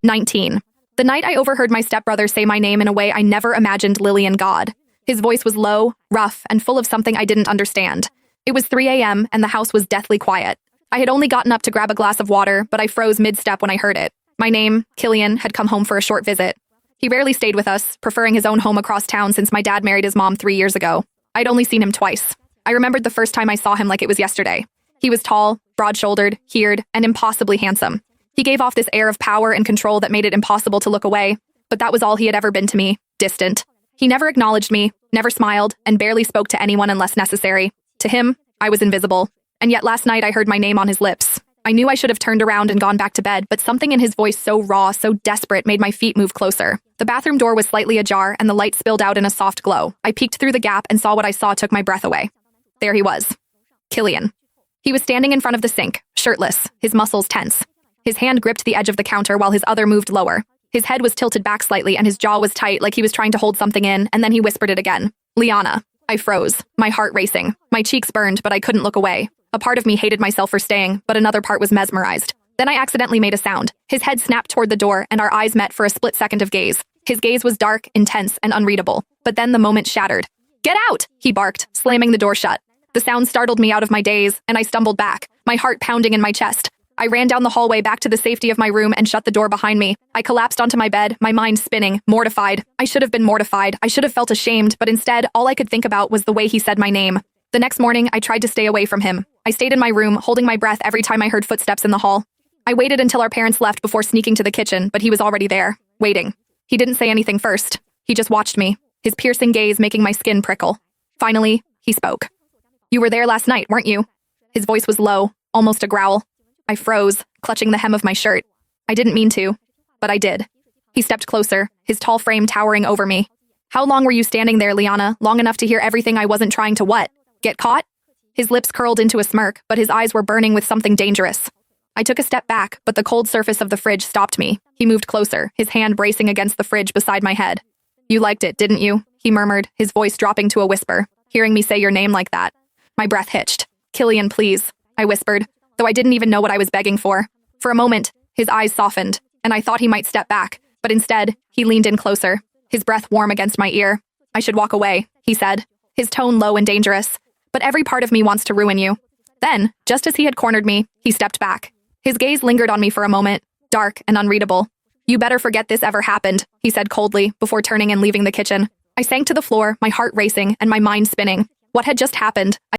19. The night I overheard my stepbrother say my name in a way I never imagined Lillian God. His voice was low, rough, and full of something I didn't understand. It was 3 a.m. and the house was deathly quiet. I had only gotten up to grab a glass of water, but I froze mid-step when I heard it. My name, Killian, had come home for a short visit. He rarely stayed with us, preferring his own home across town since my dad married his mom 3 years ago. I'd only seen him twice. I remembered the first time I saw him like it was yesterday. He was tall, broad-shouldered, haired, and impossibly handsome. He gave off this air of power and control that made it impossible to look away, but that was all he had ever been to me, distant. He never acknowledged me, never smiled, and barely spoke to anyone unless necessary. To him, I was invisible. And yet last night I heard my name on his lips. I knew I should have turned around and gone back to bed, but something in his voice so raw, so desperate, made my feet move closer. The bathroom door was slightly ajar and the light spilled out in a soft glow. I peeked through the gap and saw what I saw took my breath away. There he was. Killian. He was standing in front of the sink, shirtless, his muscles tense. His hand gripped the edge of the counter while his other moved lower. His head was tilted back slightly and his jaw was tight like he was trying to hold something in, and then he whispered it again. Liana. I froze, my heart racing. My cheeks burned, but I couldn't look away. A part of me hated myself for staying, but another part was mesmerized. Then I accidentally made a sound. His head snapped toward the door and our eyes met for a split second of gaze. His gaze was dark, intense, and unreadable. But then the moment shattered. Get out! He barked, slamming the door shut. The sound startled me out of my daze, and I stumbled back, my heart pounding in my chest. I ran down the hallway back to the safety of my room and shut the door behind me. I collapsed onto my bed, my mind spinning, mortified. I should have been mortified. I should have felt ashamed, but instead, all I could think about was the way he said my name. The next morning, I tried to stay away from him. I stayed in my room, holding my breath every time I heard footsteps in the hall. I waited until our parents left before sneaking to the kitchen, but he was already there, waiting. He didn't say anything first. He just watched me, his piercing gaze making my skin prickle. Finally, he spoke. You were there last night, weren't you? His voice was low, almost a growl. I froze, clutching the hem of my shirt. I didn't mean to, but I did. He stepped closer, his tall frame towering over me. How long were you standing there, Liana? Long enough to hear everything I wasn't trying to what? Get caught? His lips curled into a smirk, but his eyes were burning with something dangerous. I took a step back, but the cold surface of the fridge stopped me. He moved closer, his hand bracing against the fridge beside my head. You liked it, didn't you? He murmured, his voice dropping to a whisper. Hearing me say your name like that. My breath hitched. Killian, please, I whispered, though I didn't even know what I was begging for. For a moment, his eyes softened, and I thought he might step back, but instead, he leaned in closer, his breath warm against my ear. I should walk away, he said, his tone low and dangerous. But every part of me wants to ruin you. Then, just as he had cornered me, he stepped back. His gaze lingered on me for a moment, dark and unreadable. You better forget this ever happened, he said coldly, before turning and leaving the kitchen. I sank to the floor, my heart racing and my mind spinning. What had just happened?